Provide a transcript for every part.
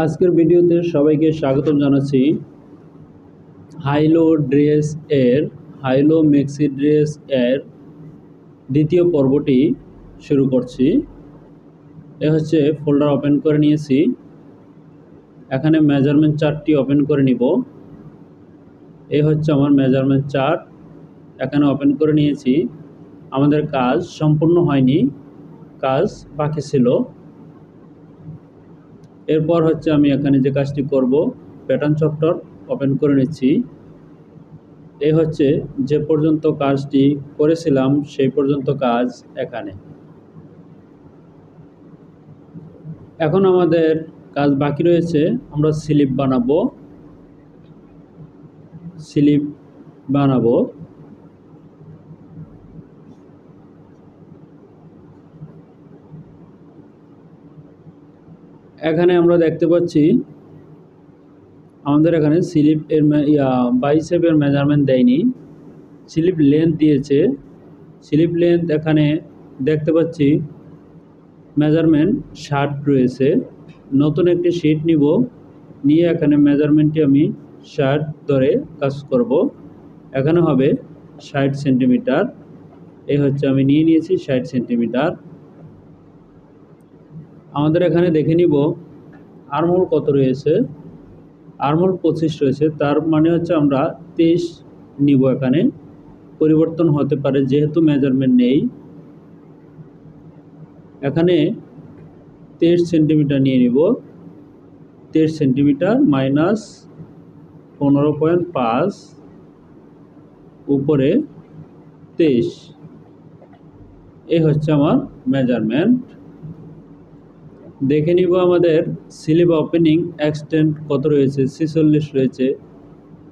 আজকের ভিডিওতে সবাইকে স্বাগতম জানাচ্ছি। হাইলো ড্রেস এর হাইলো মেক্সি ড্রেস এর দ্বিতীয় পর্বটি শুরু করছি। এ হচ্ছে ফোল্ডার ওপেন করে নিয়েছি। এখানে মেজারমেন্ট চার্টটি ওপেন করে নিব। এ হচ্ছে আমার মেজারমেন্ট চার্ট, এখানে ওপেন করে নিয়েছি। আমাদের কাজ সম্পূর্ণ হয়নি, কাজ বাকি ছিল। এরপর হচ্ছে আমি এখানে যে কাজটি করব, প্যাটার্ন সফটওয়্যার ওপেন করে নিচ্ছি। এই হচ্ছে যে পর্যন্ত কাজটি করেছিলাম সেই পর্যন্ত কাজ এখানে। এখন আমাদের কাজ বাকি রয়েছে, আমরা স্লিপ বানাবো। এখানে আমরা দেখতে পাচ্ছি আমাদের এখানে স্লিপ এর বাইসেপের মেজারমেন্ট দেয়নি, স্লিপ লেন্থ দিয়েছে। স্লিপ লেন্থ এখানে দেখতে পাচ্ছি মেজারমেন্ট 60 রয়েছে। নতুন একটি শিট নিব, নিয়ে এখানে মেজারমেন্টটি আমি 60 ধরে কাজ করব। এখানে হবে 60 সেন্টিমিটার। এই হচ্ছে আমি নিয়ে নিয়েছি 60 সেন্টিমিটার। আমাদের এখানে দেখে নিব আর্মহোল কত রয়েছে। আর্মহোল 25 রয়েছে, তার মানে হচ্ছে আমরা 23 নিব। এখানে পরিবর্তন হতে পারে যেহেতু মেজারমেন্ট নেই। এখানে 23 সেন্টিমিটার নিয়ে নিব। 23 সেন্টিমিটার মাইনাস 15.5 উপরে 23, এই হচ্ছে আমার মেজারমেন্ট। দেখে নিব আমাদের স্লিপ ওপেনিং এক্সটেন্ড কত রয়েছে, 46 রয়েছে।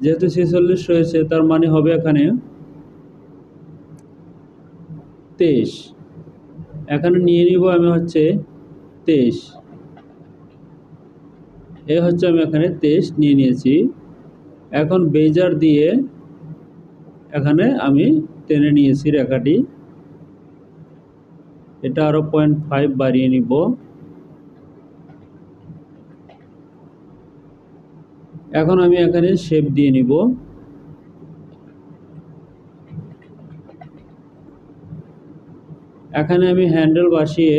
যেহেতু 46 রয়েছে তার মানে হবে এখানে 23। এখানে নিয়ে নিব আমি হচ্ছে 23, এ হচ্ছে আমি এখানে 23 নিয়ে নিয়েছি। এখন বেজার দিয়ে এখানে আমি টেনে নিয়েছি রেখাটি, এটা আরো 0.5 বাড়িয়ে নিব। এখন আমি এখানে শেপ দিয়ে নিব। এখানে আমি হ্যান্ডেল বসিয়ে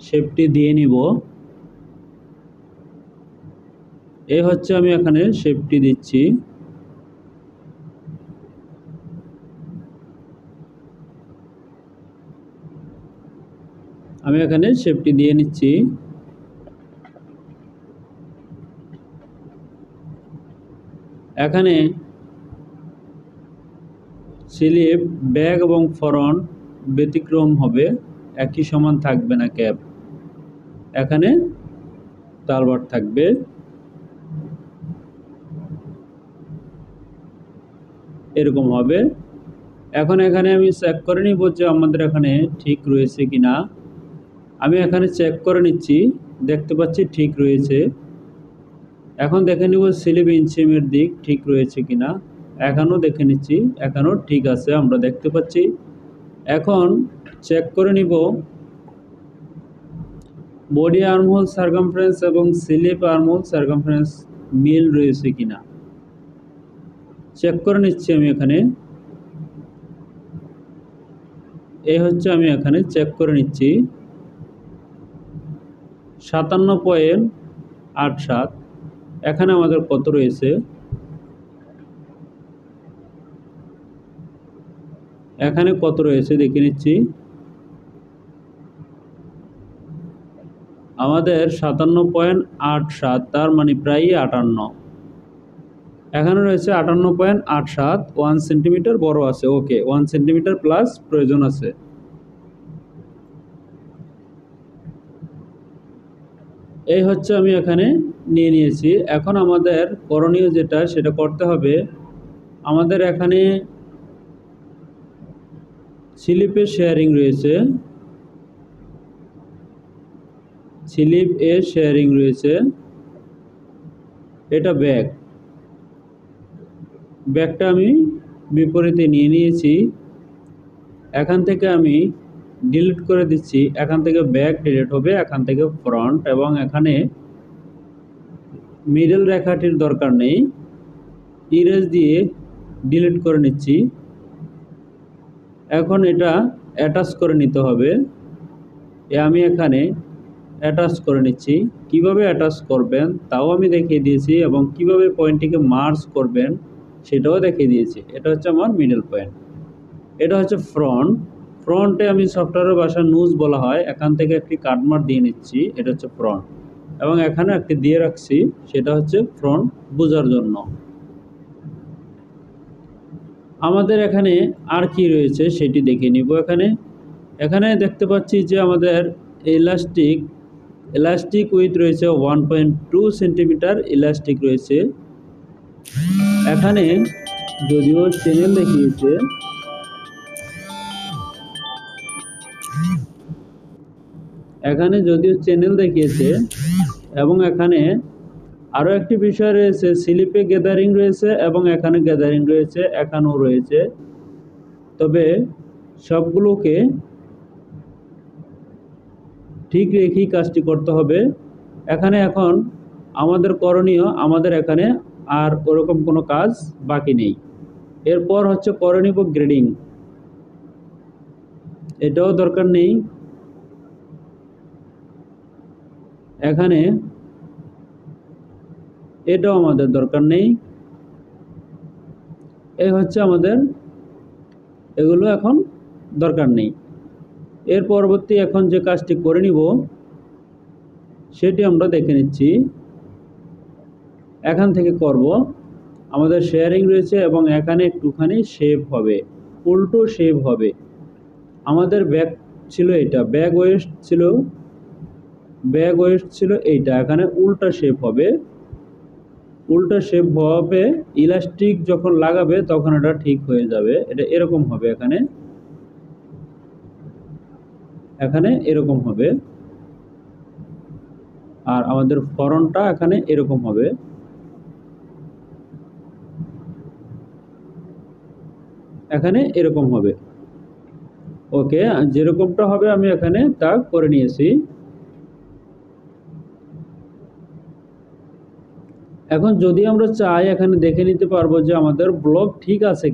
শেপটি দিয়ে নিব। এই হচ্ছে আমি এখানে শেপটি দিচ্ছি। আমি এখানে শেপটি দিয়ে নিচ্ছি। এখানে স্লিপ ব্যাক এবং ফ্রন্ট ব্যতিক্রম হবে, একই সমান থাকবে না ক্যাপ। এখানে তালবার থাকবে। এরকম হবে। এখন এখানে আমি চেক করে নিব যে আমাদের এখানে ঠিক রয়েছে কিনা। আমি এখানে চেক করে নিচ্ছি, দেখতে পাচ্ছি ঠিক রয়েছে। এখন দেখে নিব স্লিপ ইনসিমের দিক ঠিক রয়েছে কিনা। এখানেও দেখে নিচ্ছি, এখানেও ঠিক আছে, আমরা দেখতে পাচ্ছি। এখন চেক করে নিব বডি আর্মহোল সার্কামফারেন্স এবং স্লিপ আর্মহোল সার্কামফারেন্স মিল রয়েছে কিনা। চেক করে নিচ্ছি আমি এখানে। এই হচ্ছে আমি এখানে চেক করে নিচ্ছি। 57.87। এখানে আমাদের কত রয়েছে, এখানে কত রয়েছে দেখে নিচ্ছি। আমাদের 57.87, তার মানে প্রায় 58। এখানে রয়েছে 58.87, 1 সেন্টিমিটার বড় আছে। ওকে, 1 সেন্টিমিটার প্লাস প্রয়োজন আছে। এই হচ্ছে আমি এখানে নিয়ে নিয়েছি। এখন আমাদের করণীয় যেটা সেটা করতে হবে, আমাদের এখানে স্লিপের শেয়ারিং রয়েছে, স্লিপ এর শেয়ারিং রয়েছে। এটা ব্যাকটা আমি বিপরীতে নিয়ে নিয়েছি। এখান থেকে আমি ডিলিট করে দিচ্ছি, এখান থেকে ব্যাক ডিলিট হবে, এখান থেকে ফ্রন্ট, এবং এখানে মিডল রেখাটির দরকার নেই, ইরেজ দিয়ে ডিলিট করে নিচ্ছি। এখন এটা অ্যাটাচ করে নিতে হবে, আমি এখানে অ্যাটাচ করে নিচ্ছি। কিভাবে অ্যাটাচ করবেন তাও আমি দেখিয়ে দিয়েছি, এবং কিভাবে পয়েন্টটিকে মার্জ করবেন সেটাও দেখিয়ে দিয়েছি। এটা হচ্ছে আমার মিডল পয়েন্ট, এটা হচ্ছে ফ্রন্টে আমি সফটওয়্যারের ভাষা নুজ বলা হয়, এখান থেকে একটি কাটমার্ক দিয়ে নিচ্ছি, এটা হচ্ছে ফ্রন্ট, এবং এখানে একটি দিয়ে রাখছি, সেটা হচ্ছে ফ্রন্ট বোঝার জন্য। আমাদের এখানে আর কি রয়েছে সেটি দেখে নিব। এখানে দেখতে পাচ্ছি যে আমাদের ইলাস্টিক উইথ রয়েছে 1.2 সেন্টিমিটার ইলাস্টিক রয়েছে। এখানে যদিও চ্যানেল দেখিয়েছে, এবং এখানে আরও একটি বিষয় রয়েছে, স্লিপে গ্যাদারিং রয়েছে এবং এখানে গ্যাদারিং রয়েছে, এখানেও রয়েছে। তবে সবগুলোকে ঠিক রেখেই কাজটি করতে হবে। এখন আমাদের করণীয়, আমাদের এখানে আর ওরকম কোনো কাজ বাকি নেই। এরপর হচ্ছে করে নিব গ্রেডিং, এটাও দরকার নেই। এখানে এটাও আমাদের দরকার নেই। এই হচ্ছে আমাদের, এগুলো এখন দরকার নেই। এর পরবর্তী এখন যে কাজটি করে নিব সেটি আমরা দেখে নিচ্ছি। এখান থেকে করব, আমাদের শেয়ারিং রয়েছে এবং এখানে একটুখানি শেপ হবে, উল্টো শেপ হবে। আমাদের ব্যাক ছিল এটা, ব্যাক ওয়েস্ট ছিল এইটা, এখানে উল্টা শেপ হবে। ইলাস্টিক যখন লাগাবে তখন এটা ঠিক হয়ে যাবে, এটা এরকম হবে, এখানে এরকম হবে, আর আমাদের ফ্রন্টটা এখানে এরকম হবে। এখানে এরকম হবে। ওকে, যেরকমটা হবে আমি এখানে তা করে নিয়েছি। এখন যদি আমরা চাই এখানে দেখে নিতে পারবো যে আমাদের ব্লক ঠিক আছে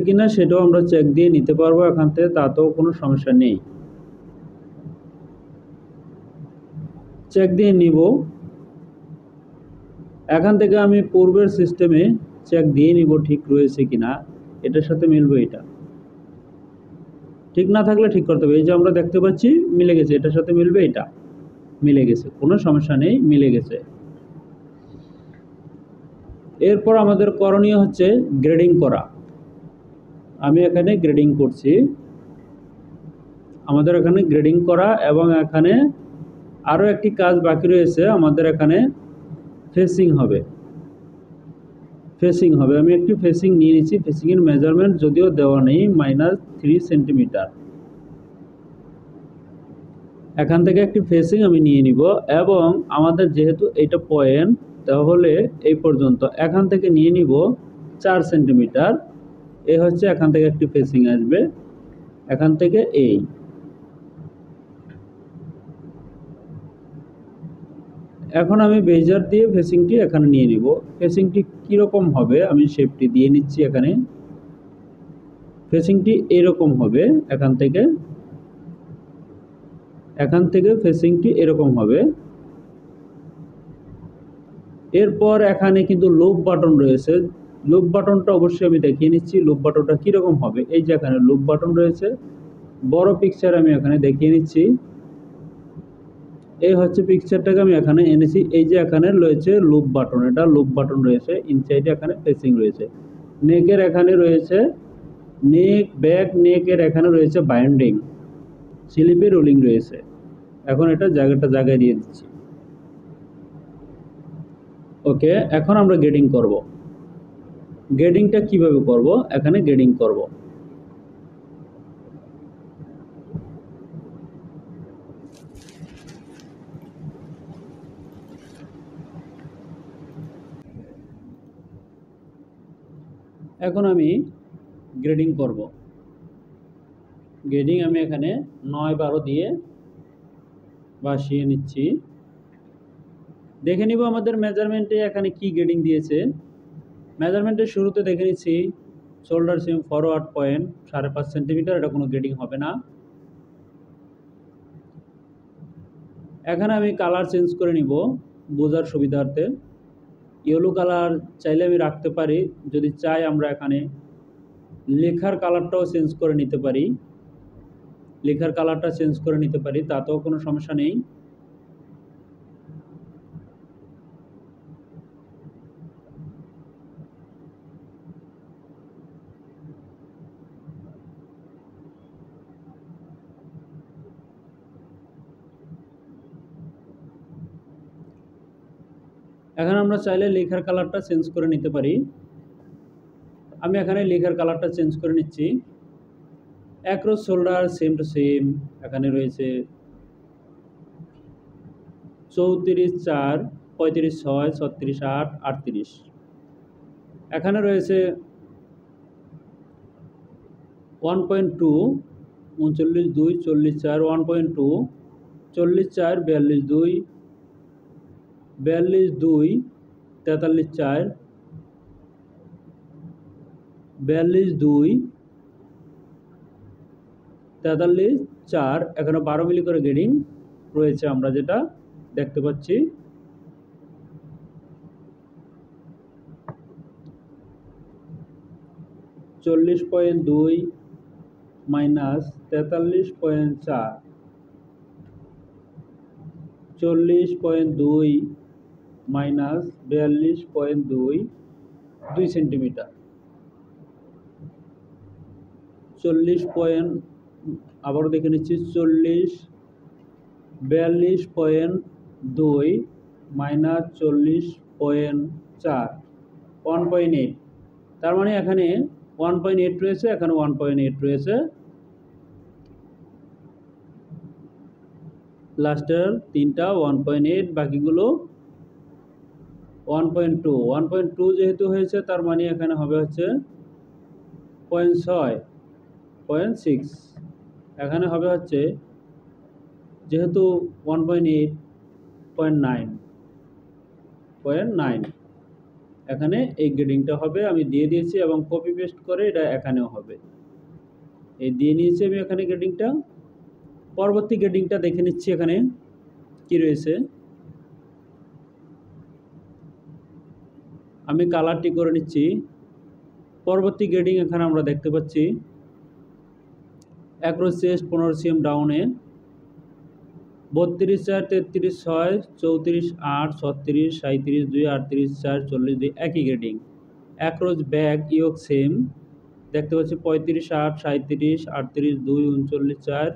কিনা, সেটাও আমরা চেক দিয়ে নিতে পারবো এখান থেকে, তাতেও কোনো সমস্যা নেই। চেক দিয়ে নিব। এখান থেকে আমি পূর্বের সিস্টেমে চেক দিয়ে নিব ঠিক রয়েছে কিনা, এটার সাথে মিলবে, এটা ঠিক না থাকলে ঠিক করতে হবে। এই যে আমরা দেখতে পাচ্ছি মিলে গেছে, এটার সাথে মিলবে, এটা মিলে গেছে, কোনো সমস্যা নেই, মিলে গেছে। এরপর আমাদের করণীয় হচ্ছে গ্রেডিং করা। আমি এখানে গ্রেডিং করছি, আমাদের এখানে গ্রেডিং করা, এবং এখানে আরও একটি কাজ বাকি রয়েছে, আমাদের এখানে ফেসিং হবে। আমি একটি ফেসিং নিয়ে নিচ্ছি, ফেসিংয়ের মেজারমেন্ট যদিও দেওয়া নেই, -3 সেন্টিমিটার। এখান থেকে একটি ফেসিং আমি নিয়ে নিব, এবং আমাদের যেহেতু এটা পয়েন্ট, তাহলে এই পর্যন্ত এখান থেকে নিয়ে নিব 4 সেন্টিমিটার। এই হচ্ছে এখান থেকে একটি ফেসিং আসবে, এখান থেকে এই। এখন আমি বেজার দিয়ে ফেসিংটি এখানে নিয়ে নিব। ফেসিংটি কীরকম হবে আমি শেপটি দিয়ে নিচ্ছি। এখানে ফেসিংটি এরকম হবে, এখান থেকে ফেসিংটি এরকম হবে। এরপর এখানে কিন্তু লুপ বাটন রয়েছে, লুপ বাটনটা অবশ্যই আমি দেখিয়ে নিচ্ছি লুপ বাটনটা কীরকম হবে। এই যে এখানে লুপ বাটন রয়েছে, বড় পিকচার আমি এখানে দেখিয়ে নিচ্ছি। এই হচ্ছে পিকচারটাকে আমি এখানে এনেছি। এই যে এখানে রয়েছে লুপ বাটন, এটা লুপ বাটন রয়েছে, ইনসাইডে এখানে ফেসিং রয়েছে। নেকের এখানে রয়েছে ব্যাক নেকের এখানে রয়েছে বাইন্ডিং, স্লিপে রোলিং রয়েছে। এখন এটা জায়গায় দিয়ে দিচ্ছি। ওকে, এখন আমরা গ্রেডিং করব। গ্রেডিংটা কিভাবে করব, এখানে গ্রেডিং করব। এখন আমি গ্রেডিং করব। গ্রেডিং আমি এখানে 9-12 দিয়ে বসিয়ে নিচ্ছি। দেখে নিব আমাদের মেজারমেন্টে এখানে কি গ্রেডিং দিয়েছে। মেজারমেন্টের শুরুতে দেখে নিচ্ছি শোল্ডার সিম ফরওয়ার্ড পয়েন্ট 5.5 সেন্টিমিটার, এটা কোনো গ্রেডিং হবে না। এখানে আমি কালার চেঞ্জ করে নিব বোঝার সুবিধার্থে। ইয়েলো কালার চাইলে আমি রাখতে পারি, যদি চাই আমরা এখানে লেখার কালারটাও চেঞ্জ করে নিতে পারি, লেখার কালারটা চেঞ্জ করে নিতে পারি, তাতেও কোনো সমস্যা নেই। এখন আমরা চাইলে লেখার কালারটা চেঞ্জ করে নিতে পারি। আমি এখানে লেখার কালারটা চেঞ্জ করে নিচ্ছি। Across shoulder same to same এখানে রয়েছে 34-4, 35-6, 36-8, 38। এখানে রয়েছে 1.2, 39-2, 40-4, 1.2, 40-4, 42-2, 42-2, 43-4, 42-2, 43-4। এখানে 12 মিলি করে গ্রেডিং রয়েছে আমরা যেটা দেখতে পাচ্ছি। -40.2 -43.4, 40.2 -42.2, 2 সেন্টিমিটার। 40 পয়েন্ট, আবারও দেখে নিচ্ছি, 40, 42.2 -40.4, 1.8। তার মানে এখানে 1.8 রয়েছে, এখানে 1.8 রয়েছে। লাস্টের তিনটা 1.8, বাকিগুলো 1.2। 1.2 যেহেতু হয়েছে তার মানে এখানে হবে হচ্ছে 0.6, 0.6। এখানে হবে হচ্ছে যেহেতু 1.8, 0.9। এখানে এই গ্রেডিংটা হবে, আমি দিয়ে দিয়েছি এবং কপি পেস্ট করে এটা এখানেও হবে। এই দিয়ে নিয়েছি আমি এখানে গ্রেডিংটা। পরবর্তী গ্রেডিংটা দেখে নিচ্ছি এখানে কি রয়েছে। আমি কালারটি করে নিচ্ছি। পরবর্তী গ্রেডিং এখানে আমরা দেখতে পাচ্ছি অ্যাক্রস চেস্ট 15 cm ডাউনে 32-4, 33-6, 34-8, 36, 37-2, 38-4, 40-2 একই গ্রেডিং। অ্যাক্রস ব্যাক ইয়োক সেম দেখতে পাচ্ছি 35-8, 37, 38-2, 39-4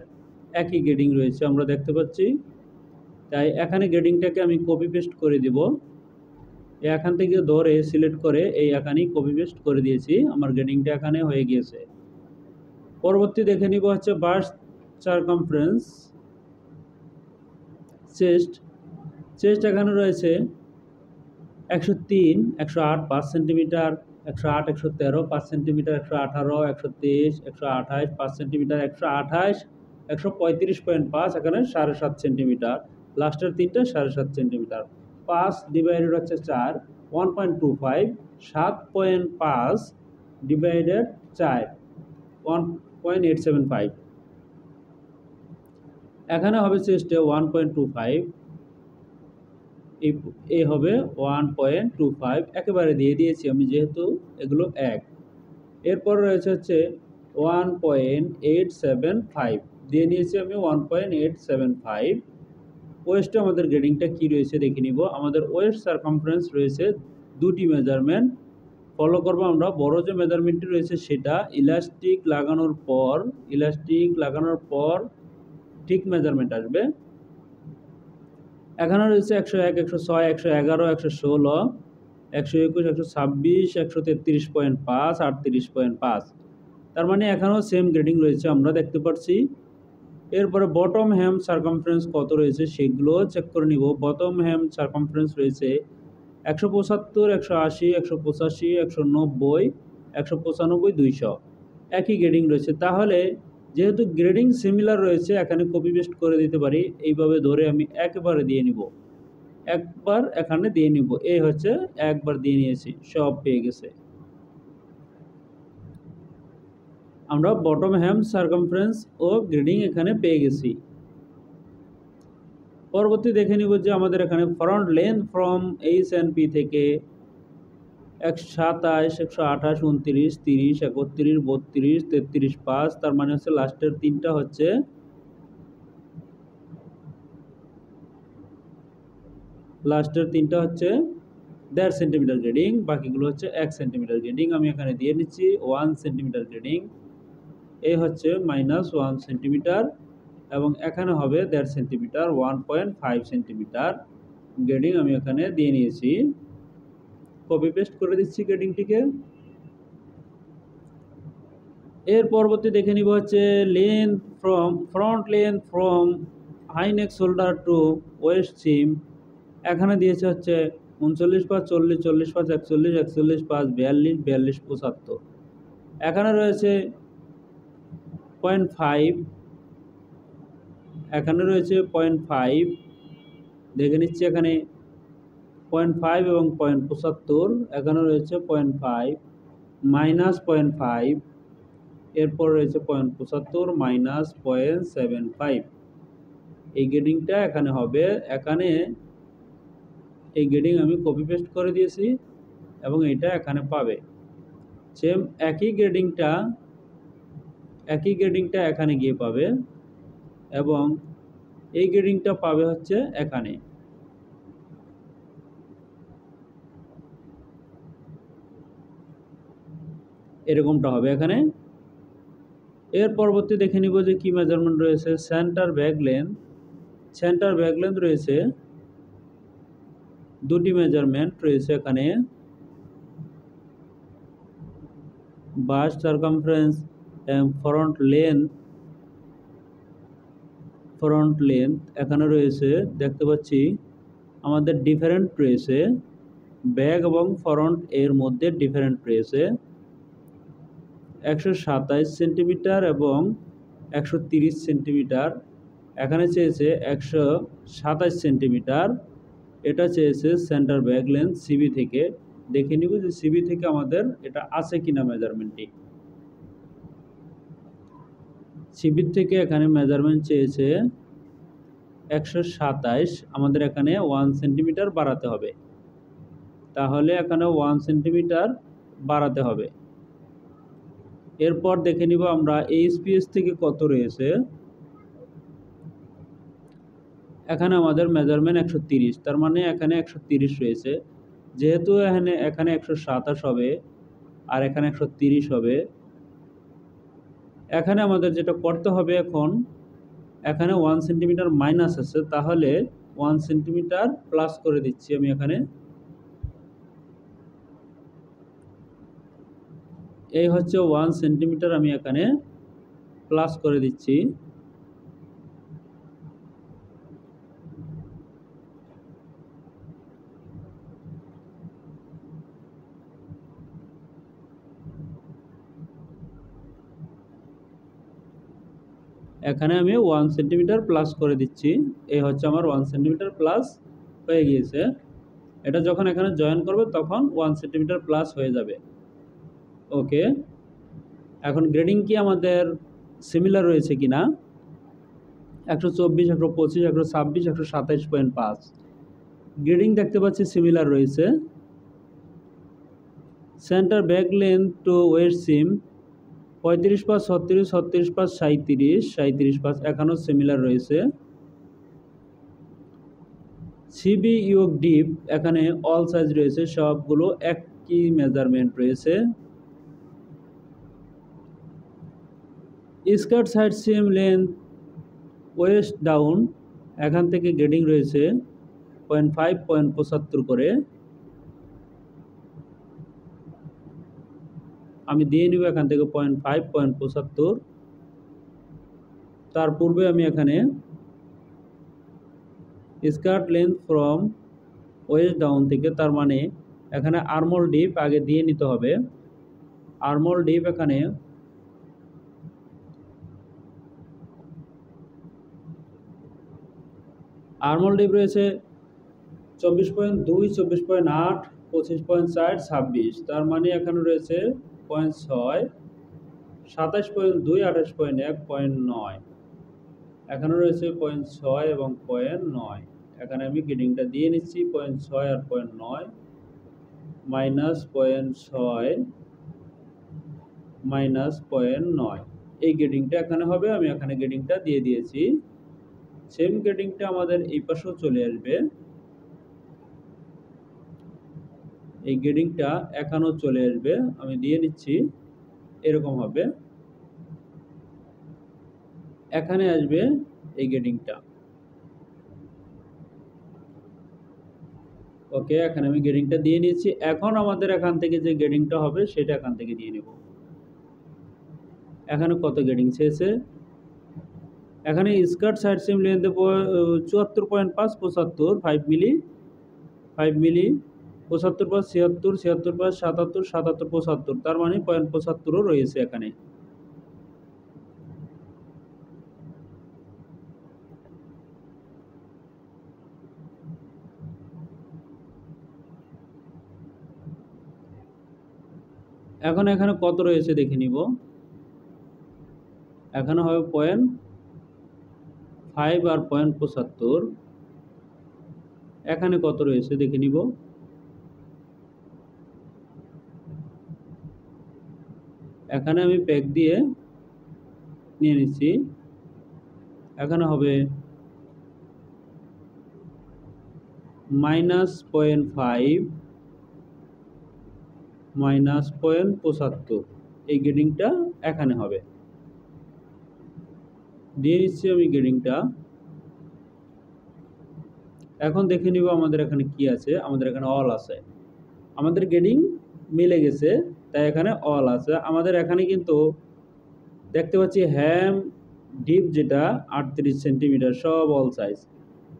একই গ্রেডিং রয়েছে আমরা দেখতে পাচ্ছি। তাই এখানে গ্রেডিংটাকে আমি কপি পেস্ট করে দিব। এখান থেকে ধরে সিলেক্ট করে এই এখানেই কপি পেস্ট করে দিয়েছি, আমার গ্রেডিংটা এখানে হয়ে গিয়েছে। পরবর্তী দেখে নিব হচ্ছে বাস্ট সারকামফারেন্স চেস্ট এখানে রয়েছে 103, 108, 5 সেন্টিমিটার, 108, 113, 5 সেন্টিমিটার, 118, 123, 128, 5 সেন্টিমিটার, 128, 135.5, এখানে 7.5 সেন্টিমিটার। লাস্টের তিনটা 7.5 সেন্টিমিটার। 5 ডিভাইডেড হচ্ছে 4, 1.25, 7.5 ডিভাইডেড 4, 1.875। এখানে হবে চেস্টে 1.25, এই হবে 1.25, একেবারে দিয়ে দিয়েছি আমি যেহেতু এগুলো এক। এরপর রয়েছে হচ্ছে 1.875 দিয়ে নিয়েছি আমি 1.875। ওয়েস্টে আমাদের গ্রেডিংটা কি রয়েছে দেখে নিব। আমাদের ওয়েস্ট সারকামফারেন্স রয়েছে দুটি মেজারমেন্ট ফলো করব আমরা। বড় যে মেজারমেন্টটি রয়েছে সেটা ইলাস্টিক লাগানোর পর ঠিক মেজারমেন্ট আসবে। এখানে রয়েছে 101, 106, 111, 116, 121, 126, 133.5, 38.5। তার মানে এখানেও সেম গ্রেডিং রয়েছে আমরা দেখতে পাচ্ছি। এরপরে বটম হ্যাম সারকামফারেন্স কত রয়েছে সেগুলো চেক করে নিব। বটম হ্যাম সারকামফারেন্স রয়েছে 175, 180, 185, 190, 195, 200 একই গ্রেডিং রয়েছে। তাহলে যেহেতু গ্রেডিং সিমিলার রয়েছে এখানে কপি পেস্ট করে দিতে পারি। এইভাবে ধরে আমি একবারে দিয়ে নিব, একবার এখানে দিয়ে নিব। এই হচ্ছে একবার দিয়ে নিয়েছি, সব পেয়ে গেছে। আমরা বটম হ্যাম সার্কামফারেন্স ও গ্রেডিং এখানে পেয়ে গেছি। পরবর্তী দেখে নিব যে আমাদের এখানে front length from H and P থেকে 127, 128, 29, 30, 31, 32, 33, 5, তার মানে হচ্ছে লাস্টের তিনটা হচ্ছে লাস্টের তিনটা হচ্ছে 1.5 সেন্টিমিটার গ্রেডিং, বাকিগুলো হচ্ছে 1 সেন্টিমিটার গ্রেডিং। আমি এখানে দিয়ে নিচ্ছি 1 সেন্টিমিটার গ্রেডিং। এই হচ্ছে -1 সেন্টিমিটার এবং এখানে হবে 1.5 সেন্টিমিটার, 1.5 সেন্টিমিটার গ্রেডিং আমি এখানে দিয়ে নিয়েছি। কপি পেস্ট করে দিচ্ছি গ্রেডিংটিকে। এর পরবর্তী দেখে নিব হচ্ছে length from front length from high neck shoulder to waist seam. এখানে দিয়েছে হচ্ছে 39, 5, 40, 40, 5, 41, 41, 5, 42, 42, 75। এখানে রয়েছে 0.5, এখানে রয়েছে 0.5, দেখে নিচ্ছি এখানে 0.5 এবং 0.75, এখানে রয়েছে 0.5 মাইনাস 0.5, এরপর রয়েছে 0.75 মাইনাস 0.75। এই গ্রেডিংটা এখানে হবে। এখানে এই গ্রেডিং আমি কপি পেস্ট করে দিয়েছি এবং এটা এখানে পাবে। সেম একই গ্রেডিংটা এখানে গিয়ে পাবে এবং এই গ্রেডিংটা পাবে হচ্ছে এখানে। এরকমটা হবে এখানে। এর পরবর্তী দেখে নিব যে কি মেজারমেন্ট রয়েছে। সেন্টার ব্যাক লেন্থ রয়েছে দুটি মেজারমেন্ট রয়েছে এখানে, বাস্ট সারকামফারেন্স এবং ফ্রন্ট লেন্থ এখানে রয়েছে। দেখতে পাচ্ছি আমাদের ডিফারেন্ট রয়েছে, ব্যাক এবং ফ্রন্ট এর মধ্যে ডিফারেন্ট রয়েছে। 127 সেন্টিমিটার এবং 130 সেন্টিমিটার। এখানে চেয়েছে 127 সেন্টিমিটার, এটা চেয়েছে সেন্টার ব্যাক লেন্থ সিবি থেকে। দেখে নিব যে সিবি থেকে আমাদের এটা আছে কিনা মেজারমেন্টটি। সিবি থেকে এখানে মেজারমেন্ট চেয়েছে 127, আমাদের এখানে 1 সেন্টিমিটার বাড়াতে হবে। তাহলে এখানে 1 সেন্টিমিটার বাড়াতে হবে। এরপর দেখে নিব আমরা এইচপিএস থেকে কত রয়েছে। এখানে আমাদের মেজারমেন্ট 130, তার মানে এখানে 130 রয়েছে। যেহেতু এখানে 127 হবে আর এখানে 130 হবে, এখানে আমাদের যেটা করতে হবে এখন, এখানে 1 সেন্টিমিটার মাইনাস আছে, তাহলে 1 সেন্টিমিটার প্লাস করে দিচ্ছি আমি এখানে। এই হচ্ছে 1 সেন্টিমিটার আমি এখানে প্লাস করে দিচ্ছি। এখানে আমি 1 সেন্টিমিটার প্লাস করে দিচ্ছি। এই হচ্ছে আমার 1 সেন্টিমিটার প্লাস হয়ে গিয়েছে। এটা যখন এখানে জয়েন করবে তখন 1 সেন্টিমিটার প্লাস হয়ে যাবে। ওকে, এখন গ্রেডিং কি আমাদের সিমিলার রয়েছে কিনা। 124, 125, 126, 127.5 গ্রেডিং দেখতে পাচ্ছি সিমিলার রয়েছে। Centre back length to waist seam 35, 5, 36, 36, 5, 37, 37, 5 এখানেও সিমিলার রয়েছে। সিবি ইয়োক ডিপ এখানে অল সাইজ রয়েছে, সবগুলো একই মেজারমেন্ট রয়েছে। স্কার্ট সাইড সিম লেন্থ ওয়েস্ট ডাউন এখান থেকে গ্রেডিং রয়েছে 0.5, 0.75 করে। আমি দিয়ে নিব এখান থেকে 0.5, 0.75। তার পূর্বে আমি এখানে skirt length from West down থেকে, তার মানে এখানে আর্মহোল ডিপ আগে দিয়ে নিতে হবে। আর্মহোল ডিপ এখানে আর্মহোল ডিপ রয়েছে 24.2, 24.8, 25.4, 26, তার মানে এখানে রয়েছে 0.6, 27.2, 28.1, 0.9, এখানে রয়েছে 0.6 এবং 0.9। এখানে আমি গ্রেডিংটা দিয়ে নিচ্ছি 0.6 আর 0.9 মাইনাস 0.6 মাইনাস 0.9, এই গ্রেডিংটা এখানে হবে। আমি এখানে গ্রেডিংটা দিয়ে দিয়েছি। সেম গ্রেডিংটা আমাদের এই পাশেও চলে আসবে, এই গ্রেডিংটা এখানেও চলে আসবে। আমি দিয়ে নিচ্ছি, এরকম হবে, এখানে আসবে এই গ্রেডিংটা। ওকে, এখানে আমি গ্রেডিংটা দিয়ে নিয়েছি। এখন আমাদের এখান থেকে যে গ্রেডিংটা হবে সেটা এখান থেকে দিয়ে নেব। এখানে কত গ্রেডিং চেয়েছে, এখানে স্কার্ট সাইড সিম লেন্থে 74.5, 75, 5 মিলি, 5 মিলি, 75 + 76, 76 + 77, 77, 75, তার মানে 0.75ও রয়েছে এখানে। এখন এখানে কত রয়েছে দেখে নিব। এখানে হবে 0.5 আর 0.75, এখানে কত রয়েছে দেখে নিব। এখানে আমি প্যাক দিয়ে নিয়ে নিচ্ছি, এখানে হবে -0.5 -0.75, এই গ্রেডিংটা এখানে হবে। দিয়ে নিচ্ছি আমি গ্রেডিংটা। এখন দেখে নিব আমাদের এখানে কি আছে। আমাদের এখানে অল আছে, আমাদের গ্রেডিং মিলে গেছে, তাই এখানে অল আছে। আমাদের এখানে কিন্তু দেখতে পাচ্ছি হ্যাম ডিপ যেটা 38 সেন্টিমিটার, সব অল সাইজ,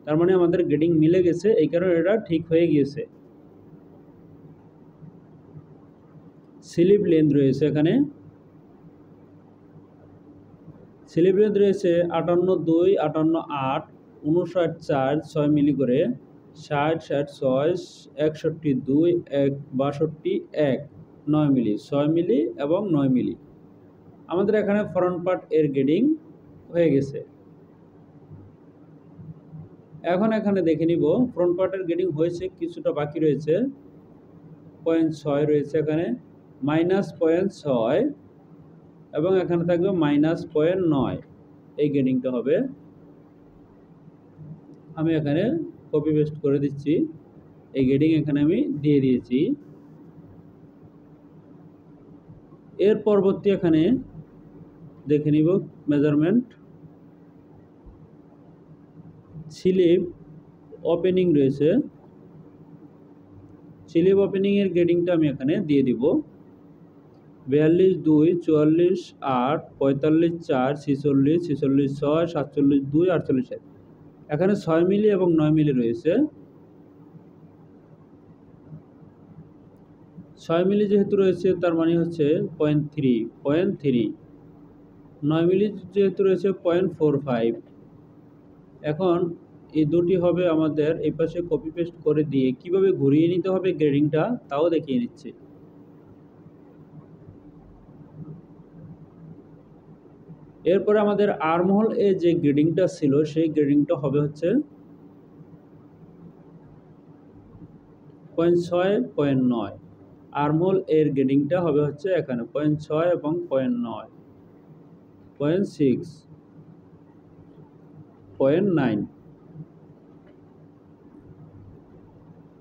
তার মানে আমাদের গ্রেডিং মিলে গেছে, এই কারণে এটা ঠিক হয়ে গিয়েছে। স্লিপ লেন্থ রয়েছে এখানে, স্লিপ লেন্থ রয়েছে 58.2, 58.8, 59.4, 6 মিলি করে, 60, 60, 6, 61.2, 62, 1, 9 মিলি, 6 মিলি এবং 9 মিলি। আমাদের এখানে ফ্রন্ট পার্ট এর গ্রেডিং হয়ে গেছে। এখন এখানে দেখে নিব ফ্রন্ট পার্টের গ্রেডিং হয়েছে, কিছুটা বাকি রয়েছে, 0.6 রয়েছে এখানে, -0.6 এবং এখানে থাকবে -0.9, এই গ্রেডিংটা হবে। আমি এখানে কপি পেস্ট করে দিচ্ছি, এই গ্রেডিং এখানে আমি দিয়ে দিয়েছি। এর পরবর্তী এখানে দেখে নিব মেজারমেন্ট। স্লিপ ওপেনিং রয়েছে, স্লিপ ওপেনিং এর গ্রেডিংটা আমি এখানে দিয়ে দিব 42.2, 44.8, 45.4, 46, 46.6, 47.2, 48, এখানে 6 মিলি এবং 9 মিলি রয়েছে। 6 মিলি যেহেতু রয়েছে তার মানে হচ্ছে 0.3, 9 মিলি যেহেতু রয়েছে 0.45। এখন এই দুটি হবে আমাদের এই পাশে কপি পেস্ট করে দিয়ে কিভাবে ঘুরিয়ে নিতে হবে গ্রেডিংটা তাও দেখিয়ে নিচ্ছি। এরপরে আমাদের আর্মহোল এ যে গ্রেডিংটা ছিল সেই গ্রেডিংটা হবে হচ্ছে 0.6, 0.9, আর্মহোল এর গ্রেডিংটা হবে হচ্ছে এখানে 0.6 এবং 0.9, 0.6, 0.9,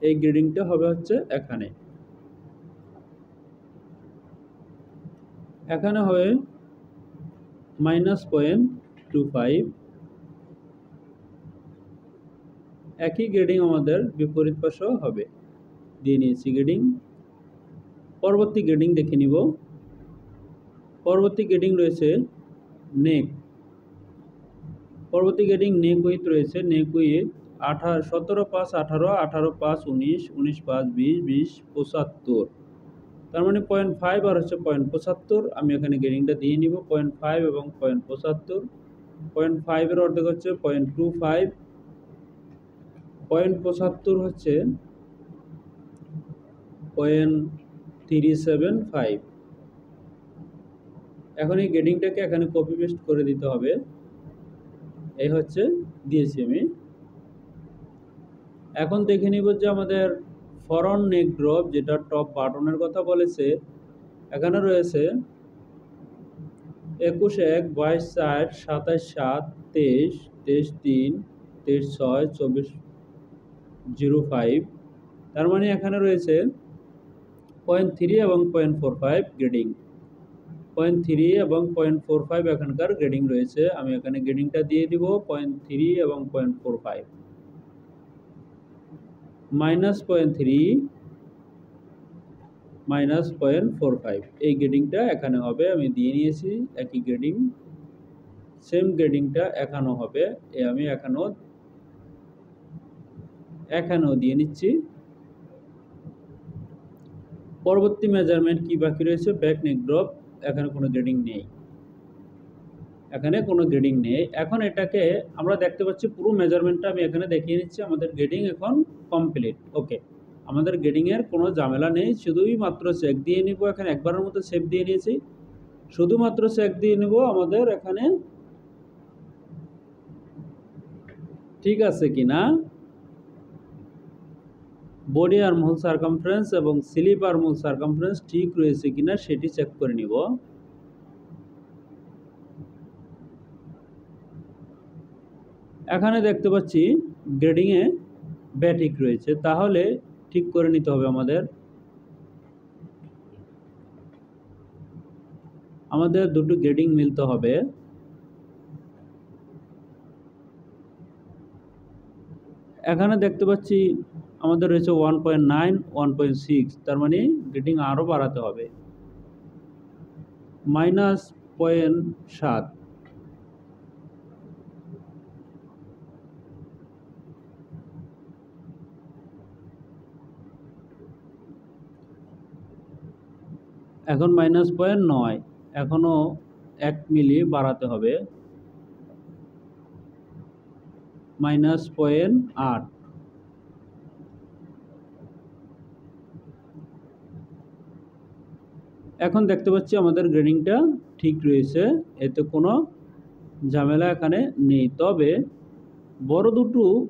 এই গ্রেডিংটা হবে হচ্ছে এখানে। এখানে হবে -0.25, একই গ্রেডিং আমাদের বিপরীত পাশেও হবে। দিয়ে নিয়েছি গ্রেডিং। পরবর্তী গ্রেডিং দেখে নিব। পরবর্তী গ্রেডিং রয়েছে নেক, পরবর্তী গ্রেডিং নেক উইথ রয়েছে, নেক উইথ 17.5, 18, 18.5, 19, 19.5, 20, 20, 75, তার মানে 0.5 আর হচ্ছে 0.75। আমি এখানে গ্রেডিংটা দিয়ে নিব 0.5 এবং 0.75। 0.5 এর অর্ধেক হচ্ছে 0.25, 0.75 হচ্ছে 0.375। এখন এই গ্রেডিংটাকে এখানে কপি পেস্ট করে দিতে হবে। এই হচ্ছে দিয়েছি আমি। এখন দেখে নিব যে আমাদের ফরন্ট নেক ড্রপ যেটা টপ বাটনের কথা বলেছে, এখানে রয়েছে 21/1, 22/4, 27/7, 23, 23/3, 23/6, 24/05। তার মানে এখানে রয়েছে 0.3 এবং 0.45 গ্রেডিং। 0.3 এবং 0.45 এখানকার গ্রেডিং রয়েছে। আমি এখানে গ্রেডিংটা দিয়ে দিব 0.3 এবং 0.45। -0.3 -0.45 এই গ্রেডিংটা এখানে হবে। আমি দিয়ে নিয়েছি একই গ্রেডিং, সেম গ্রেডিংটা এখানেও হবে। আমি এখানেও দিয়ে নিচ্ছি। পরবর্তী মেজারমেন্ট কি বাকি রয়েছে? Back neck drop. এখানে কোনো গ্রেডিং নেই, এখন এটাকে আমরা দেখতে পাচ্ছি পুরো মেজারমেন্টটা আমি এখানে দেখিয়ে নিচ্ছি। আমাদের গ্রেডিং এখন কমপ্লিট। ওকে, আমাদের গ্রেডিং এর কোনো ঝামেলা নেই, শুধুই মাত্র চেক দিয়ে নিব। এখানে একবারের মতো সেভ দিয়ে নিয়েছি, শুধুমাত্র চেক দিয়ে নিব আমাদের এখানে ঠিক আছে কিনা, বডি আর্মহোল সার্কামফারেন্স এবং স্লিপ আর্মহোল সার্কামফারেন্স ঠিক রয়েছে কিনা সেটি চেক করে নিব। এখানে দেখতে পাচ্ছি গ্রেডিংয়ে ব্যাটিক রয়েছে, তাহলে ঠিক করে নিতে হবে আমাদের দুটো গ্রেডিং মিলতে হবে। এখানে দেখতে পাচ্ছি আমাদের রয়েছে 1.9, 1.6, তার মানে গ্রেডিং আরও বাড়াতে হবে। -0.7, এখন -0.9, এখনো 1 মিলি বাড়াতে হবে। -0.8, এখন দেখতে পাচ্ছি আমাদের গ্রেডিংটা ঠিক রয়েছে, এতে কোনো ঝামেলা এখানে নেই। তবে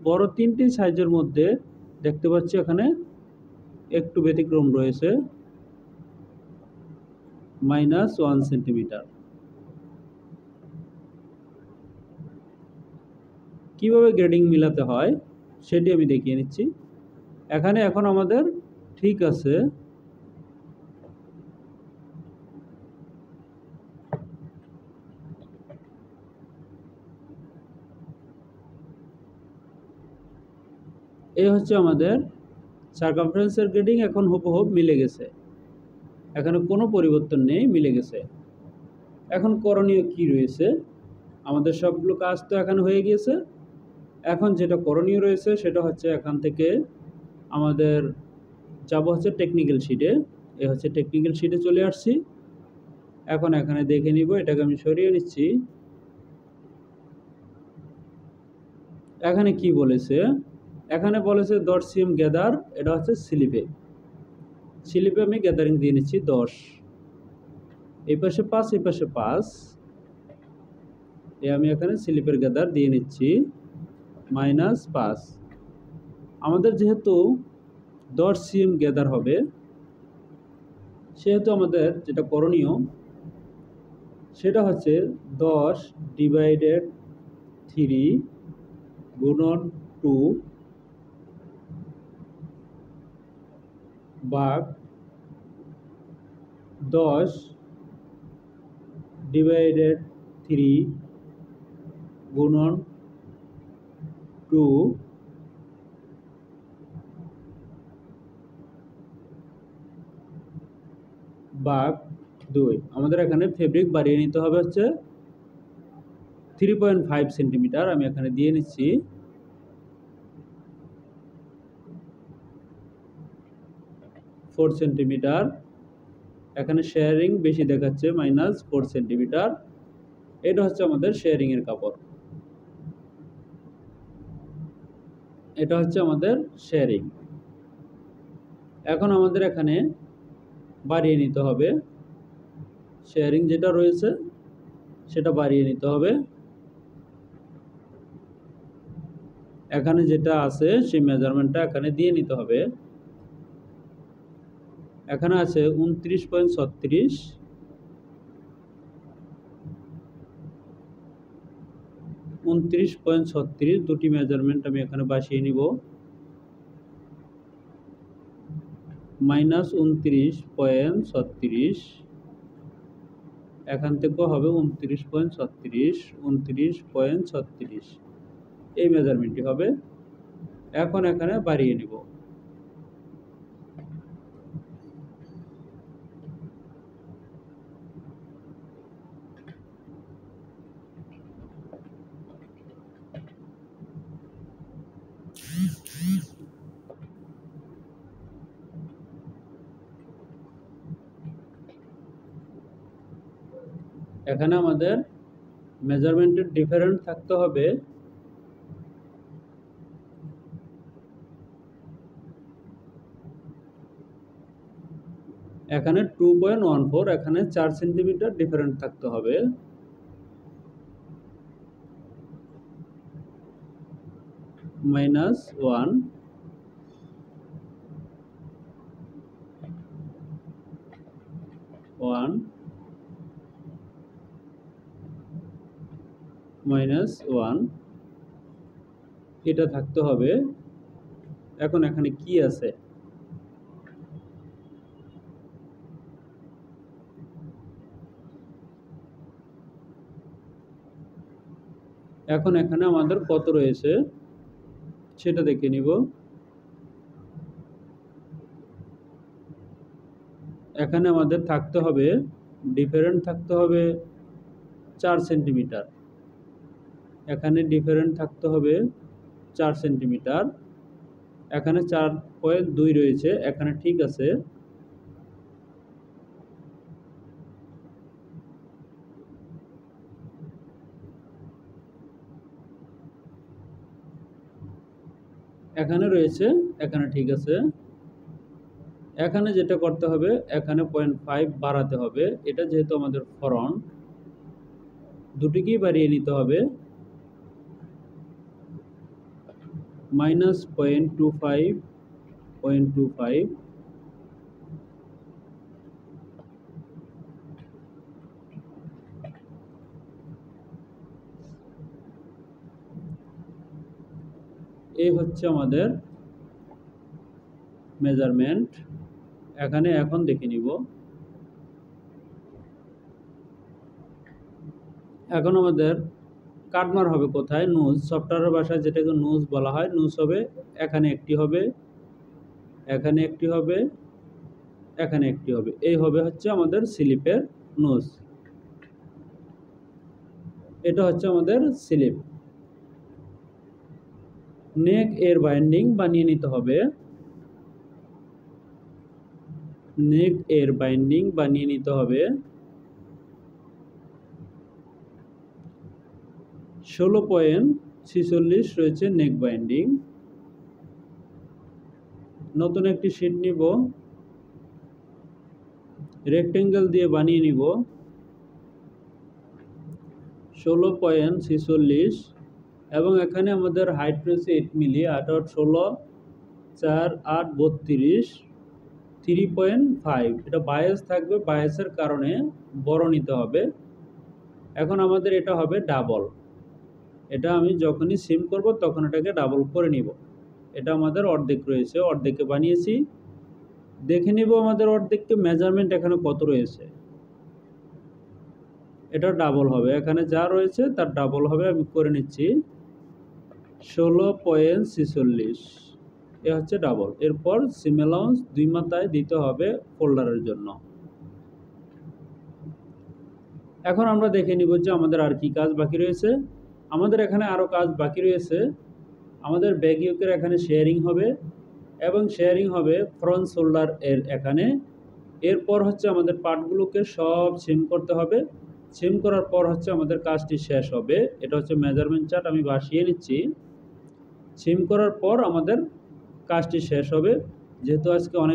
বড় তিনটি সাইজের মধ্যে দেখতে পাচ্ছি এখানে একটু ব্যতিক্রম রয়েছে, -1 সেন্টিমিটার। কিভাবে গ্রেডিং মিলাতে হয় সেটি আমি দেখিয়ে নিচ্ছি। এখানে এখন আমাদের ঠিক আছে। এই হচ্ছে আমাদের সার্কামফারেন্সের গ্রেডিং, এখন হুবহু মিলে গেছে, এখানে কোনো পরিবর্তন নেই, মিলে গেছে। এখন করণীয় কি রয়েছে? আমাদের সবগুলো কাজ তো এখানে হয়ে গিয়েছে। এখন যেটা করণীয় রয়েছে সেটা হচ্ছে এখান থেকে আমাদের যাব হচ্ছে টেকনিক্যাল শিটে। এ হচ্ছে টেকনিক্যাল শিটে চলে আসছি। এখন এখানে দেখে নিব, এটাকে আমি সরিয়ে নিচ্ছি। এখানে কি বলেছে? এখানে বলেছে 10 cm গ্যাদার, এটা হচ্ছে স্লিপে আমি গ্যাদারিং দিয়ে নিচ্ছি 10, এই পাশে 5, এই পাশে 5, আমি এখানে স্লিপের গ্যাদার দিয়ে নিচ্ছি -5। আমাদের যেহেতু 10 cm গ্যাদার হবে, সেহেতু আমাদের যেটা করণীয় সেটা হচ্ছে 10/3 গুণন 2 ভাগ 10/3 গুণন 2 ভাগ 2। আমাদের এখানে ফেব্রিক বাড়িয়ে নিতে হবে হচ্ছে 3.5 সেন্টিমিটার। আমি এখানে দিয়ে নিচ্ছি। -4 সেন্টিমিটার, এখানে শেয়ারিং বেশি দেখাচ্ছে, -4 সেন্টিমিটার। এটা হচ্ছে আমাদের শেয়ারিং এর কাপড়। এটা হচ্ছে আমাদের শেয়ারিং। এখন আমাদের এখানে বাড়িয়ে নিতে হবে, শেয়ারিং যেটা রয়েছে সেটা বাড়িয়ে নিতে হবে। এখানে যেটা আছে সেই মেজারমেন্টটা এখানে দিয়ে নিতে হবে। এখানে আছে 29.36, 29.36 দুটি মেজারমেন্ট আমি এখানে বসিয়ে নিব। -29.36, এখান থেকেও হবে 29.36, 29.36 এই মেজারমেন্টটি হবে। এখন এখানে বাড়িয়ে নিব। এখানে আমাদের মেজারমেন্টের ডিফারেন্ট থাকতে হবে এখানে 2.14, এখানে 4 সেন্টিমিটার ডিফারেন্ট থাকতে হবে। -1, -1 এটা থাকতে হবে। এখন এখানে কি আছে? এখন এখানে আমাদের কত রয়েছে সেটা দেখে নিব। এখানে আমাদের থাকতে হবে, ডিফারেন্ট থাকতে হবে 4 সেন্টিমিটার। এখানে ডিফারেন্ট থাকতে হবে 4 সেন্টিমিটার। এখানে 4.2 রয়েছে, এখানে ঠিক আছে। এখানে রয়েছে, এখানে ঠিক আছে। এখানে যেটা করতে হবে, এখানে 0.5 বাড়াতে হবে। এটা যেহেতু আমাদের ফ্রন্ট, দুটিকেই বাড়িয়ে নিতে হবে। -0.25, এই হচ্ছে আমাদের মেজারমেন্ট। এখানে এখন দেখে নিব। এখন আমাদের কাটমার হবে কোথায়? নোজ, সফটওয়্যারের ভাষায় যেটাকে নোজ বলা হয়। নোজ হবে এখানে একটি হবে, এখানে একটি হবে, এখানে একটি হবে। এই হবে হচ্ছে আমাদের স্লিপের নোজ। এটা হচ্ছে আমাদের স্লিপ। নেক এর বাইন্ডিং বানিয়ে নিতে হবে। নেক এর বাইন্ডিং বানিয়ে নিতে হবে। 16.46 রয়েছে নেক বাইন্ডিং। নতুন একটি শীট নিব, রেক্টেঙ্গেল দিয়ে বানিয়ে নিব। 16.46 এবং এখানে আমাদের হাইট রয়েছে 8 মিলি। 8 8 16, 4 8 32, 3.5। এটা বায়াস থাকবে, বায়াসের কারণে বড় নিতে হবে। এখন আমাদের এটা হবে ডাবল। এটা আমি যখনই সিম করব তখন এটাকে ডাবল করে নিব। এটা আমাদের অর্ধেক রয়েছে, অর্ধেকে বানিয়েছি। দেখে নিব আমাদের অর্ধেককে মেজারমেন্ট এখানে কত রয়েছে। এটা ডাবল হবে, এখানে যা রয়েছে তার ডাবল হবে। আমি করে নিচ্ছি 16.46, এ হচ্ছে ডাবল। এরপর সিম অ্যালাউন্স 2 মাথায় দিতে হবে ফোল্ডারের জন্য। এখন আমরা দেখে নিব যে আমাদের আর কি কাজ বাকি রয়েছে। আমাদের এখানে আরও কাজ বাকি রয়েছে। আমাদের ব্যাক ইউকের এখানে শেয়ারিং হবে এবং শেয়ারিং হবে ফ্রন্ট শোল্ডার এর এখানে। এরপর হচ্ছে আমাদের পার্টগুলোকে সব সিম করতে হবে। সিম করার পর হচ্ছে আমাদের কাজটি শেষ হবে। এটা হচ্ছে মেজারমেন্ট চার্ট, আমি বসিয়ে নিচ্ছি। সিম করার পর আমাদের কাজটি শেষ হবে। যেহেতু আজকে অনেক